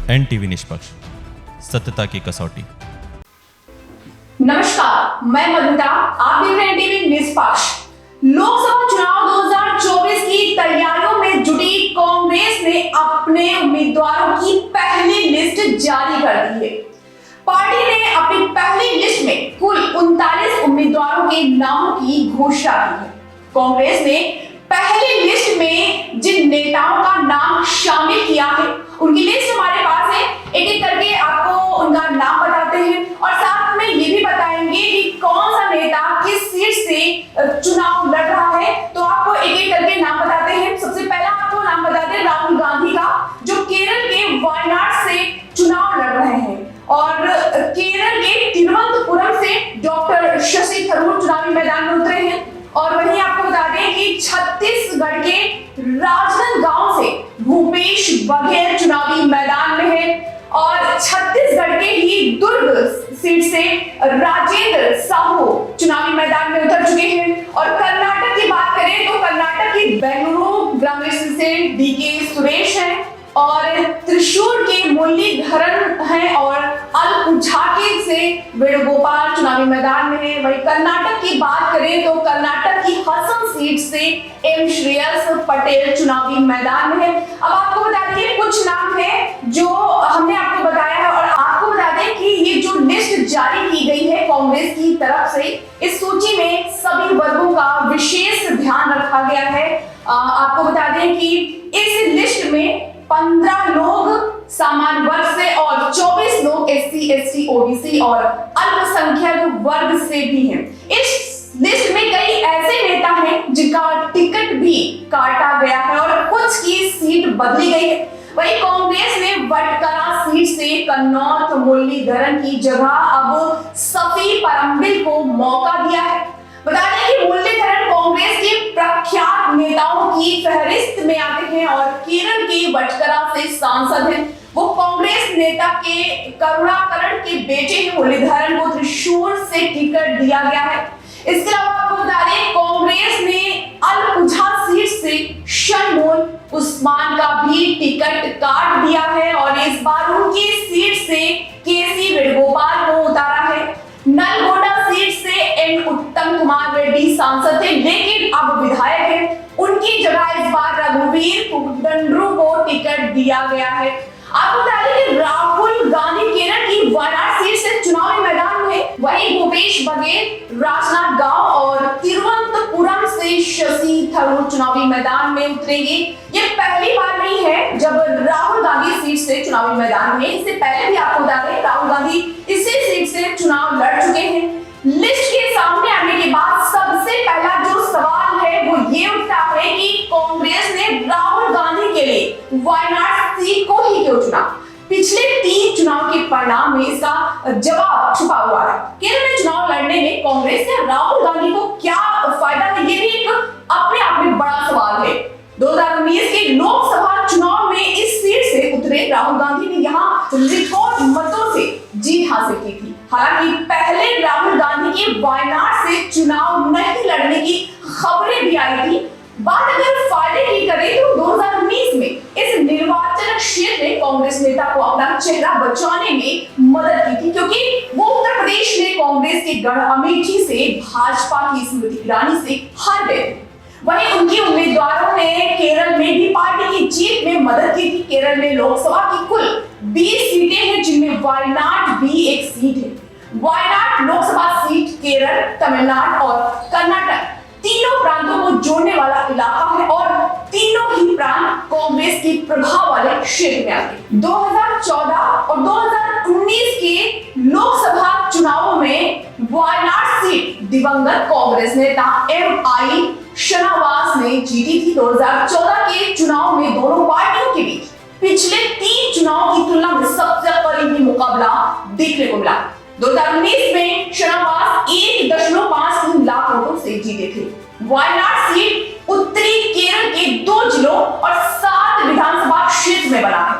NTV निष्पक्ष, सत्यता की कसौटी। नमस्कार, मैं मधुता, आप देख रहे हैं एनटीवी निष्पक्ष। लोकसभा चुनाव 2024 की तैयारियों में जुटी कांग्रेस ने अपने उम्मीदवारों की पहली लिस्ट जारी कर दी है। पार्टी ने अपनी पहली लिस्ट में कुल 39 उम्मीदवारों के नामों की घोषणा की है। कांग्रेस ने पहली लिस्ट में जिन नेताओं का नाम शामिल किया है उनकी लिस्ट हमारे पास है। एक एक करके आपको उनका नाम बताते हैं और साथ में ये भी बताएंगे कि कौन सा नेता किस सीट से चुनाव लड़ रहा है। तो आपको एक एक करके नाम बताते हैं। सबसे पहला आपको नाम बताते हैं राहुल गांधी का, जो केरल के वायनाड से चुनाव लड़ रहे हैं, और केरल के तिरुवनंतपुरम से डॉक्टर शशि थरूर चुनावी मैदान में उतरे हैं। और वहीं आपको बता दें कि छत्तीसगढ़ के राजनांदगांव से भूपेश बघेल चुनावी मैदान में है, और छत्तीसगढ़ के ही दुर्ग सीट से राजेंद्र साहू चुनावी मैदान में उतर चुके हैं। और कर्नाटक की बात करें तो कर्नाटक की बेंगलुरु ग्रामीण से डीके सुरेश हैं, और त्रिशूर के मुरलीधरन हैं, और अलपुझाकी से वेणुगोपाल चुनावी मैदान में है। वहीं कर्नाटक की बात करें तो कर्नाटक की हसन सीट से एम श्रेयस पटेल चुनावी मैदान में है। अब आपको बता दें कुछ नाम है जो हमने आपको बताया है, और आपको बता दें कि ये जो लिस्ट जारी की गई है कांग्रेस की तरफ से, इस सूची में सभी वर्गों का विशेष ध्यान रखा गया है। आपको बता दें कि इस लिस्ट में 15 लोग सामान्य वर्ग से और 24 लोग एससी, एसटी, ओबीसी और अल्पसंख्यक वर्ग से भी हैं। इस लिस्ट में कई ऐसे नेता हैं जिनका टिकट भी काटा गया है और कुछ की सीट बदली गई है। वहीं कांग्रेस ने वटकरा सीट से कन्नौज मुरलीधरन की जगह अब सफी परम्बिल को मौका दिया है। बता दें कि मुरलीधरन कांग्रेस के प्रख्यात नेताओं की फहरिस्त में आते हैं और केरल के वटकरा से सांसद हैं। वो कांग्रेस नेता के करुणाकरण के बेटे हैं। मुरलीधरन को त्रिशूर से टिकट दिया गया है। इसके अलावा आपको बता दें कांग्रेस ने अलपुझा सीट से शनमोल उस्मान का भी टिकट काट दिया है, और इस बार उनकी सीट से केसी वेणुगोपाल को उतारा है। नलगोंडा सीट से एन उत्तम कुमार रेड्डी सांसद थे, लेकिन अब विधायक हैं। उनकी जगह इस बार रघुवीर कुंडंड्रू को टिकट दिया गया है। आपको बता दें कि राहुल गांधी केरल की वायनाड सीट से चुनावी मैदान में, वहीं भूपेश बघेल राजनांदगांव और तिरुवनंतपुरम से शशि थरूर चुनावी मैदान में उतरेंगे। ये पहली बार नहीं है जब राहुल गांधी सीट से चुनावी मैदान में, इससे पहले भी आपको बता दें राहुल गांधी इसी सीट से चुनाव लड़ चुके हैं। लिस्ट के सामने आने के बाद सबसे पहला जो सवाल है वो ये उठता है कि कांग्रेस ने राहुल गांधी के लिए वायनाड सीट को ही क्यों चुना। पिछले 3 चुनाव के परिणाम में इसका जवाब छुपा हुआ है। केरल में चुनाव लड़ने में कांग्रेस से राहुल गांधी को क्या फायदा है, ये भी एक अपने आप में बड़ा सवाल है। 2019 के लोकसभा चुनाव में इस सीट से उतरे राहुल गांधी ने यहाँ रिकॉर्ड मतों से जीत हासिल की थी। हालांकि पहले राहुल गांधी के वायनाड से चुनाव नहीं लड़ने की खबरें भी आई थी। बात अगर फायदे की करें तो 2019 में इस निर्वाचन क्षेत्र में कांग्रेस नेता को अपना चेहरा बचाने में मदद की थी, क्योंकि वो उत्तर प्रदेश में कांग्रेस के गढ़ अमेठी से भाजपा की स्मृति ईरानी से हार गए। वहीं उनके उम्मीदवारों ने केरल में भी पार्टी की जीत में मदद की थी। केरल में लोकसभा की कुल 20 सीटें हैं, जिनमें वायनाड भी एक सीट है। वायनाड लोकसभा सीट केरल, तमिलनाडु और कर्नाटक तीनों प्रांतों को जोड़ने वाला इलाका है, और तीनों ही प्रांत कांग्रेस के प्रभाव वाले क्षेत्र में आते हैं। 2014 और 2019 के लोकसभा चुनावों में वायनाड सीट दिवंगत कांग्रेस नेता एम.आई. शनावास ने जीती थी। 2014 के चुनाव में दोनों पार्टियों के बीच पिछले 3 चुनाव की तुलना में सबसे करीबी मुकाबला देखने को मिला। 2019 में शनावास 1.53 लाख वोटों से जीते थे। वायनाड सीट उत्तरी केरल के 2 जिलों और 7 विधानसभा क्षेत्र में बना है।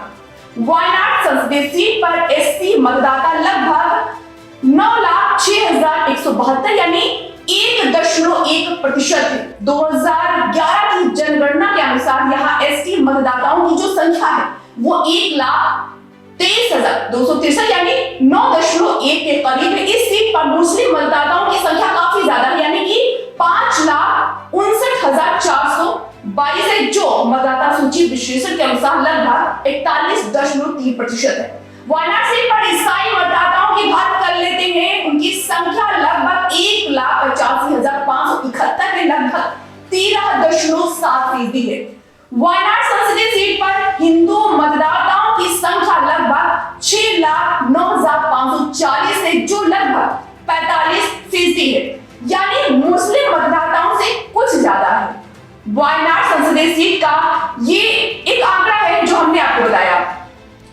वायनाड संसदीय सीट पर एससी मतदाता लगभग 9,06,172 यानी 1.1% है। 2011 की जनगणना के अनुसार यहाँ एसटी मतदाताओं की जो संख्या है वो 1,00,000 23,263 यानी 9.1 के करीब है। इस सीट पर मुस्लिम मतदाताओं की संख्या काफी ज्यादा है, यानी कि 5,59,422 है, जो मतदाता सूची विश्लेषण के अनुसार लगभग 41.3% है। वायनाड सीट पर ईसाई मतदाताओं की बात कर लेते हैं। उनकी संख्या लगभग 1,85,571 है, लगभग 13.7% है। वायनाड संसदीय सीट पर हिंदू मतदाताओं की संख्या लगभग 6,09,540 है, जो लगभग 45% है, यानी मुस्लिम मतदाताओं से कुछ ज्यादा है। वायनाड संसदीय सीट का ये एक आंकड़ा है जो हमने आपको बताया।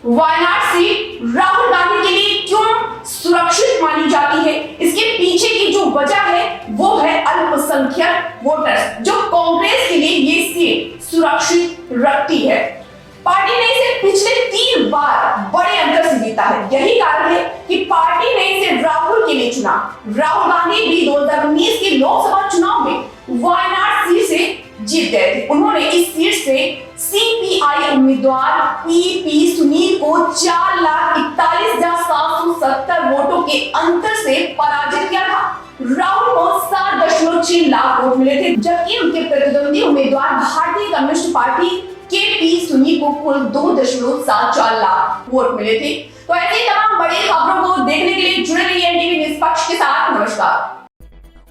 वायनाड सीट राहुल गांधी के लिए क्यों सुरक्षित मानी जाती है, इसके पीछे की जो वजह है वो है अल्पसंख्यक वोटर्स, जो कांग्रेस के लिए ये सीट सुरक्षित रखती है। पार्टी ने इसे पिछले 3 बार बड़े अंतर से जीता है। यही कारण है कि पार्टी ने इसे राहुल के लिए चुना। राहुल गांधी भी 2019 के लोकसभा चुनाव में वायनाड सीट से जीत गए थे। उन्होंने इस सीट से सीपीआई उम्मीदवार पीपी सुनील को 4,41,770 वोटों के अंतर से पराजित किया था। राहुल को 7.6 लाख वोट मिले थे, जबकि उनके प्रतिद्वंदी उम्मीदवार भारतीय कम्युनिस्ट पार्टी के पी सुनील को कुल 2.74 लाख वोट मिले थे। तो ऐसी तमाम बड़ी खबरों को देखने के लिए जुड़े रहिए एनटीवी निष्पक्ष के साथ। नमस्कार।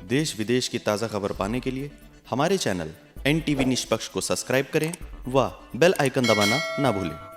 देश विदेश की ताज़ा खबर पाने के लिए हमारे चैनल एनटीवी निष्पक्ष को सब्सक्राइब करें व बेल आइकन दबाना ना भूलें।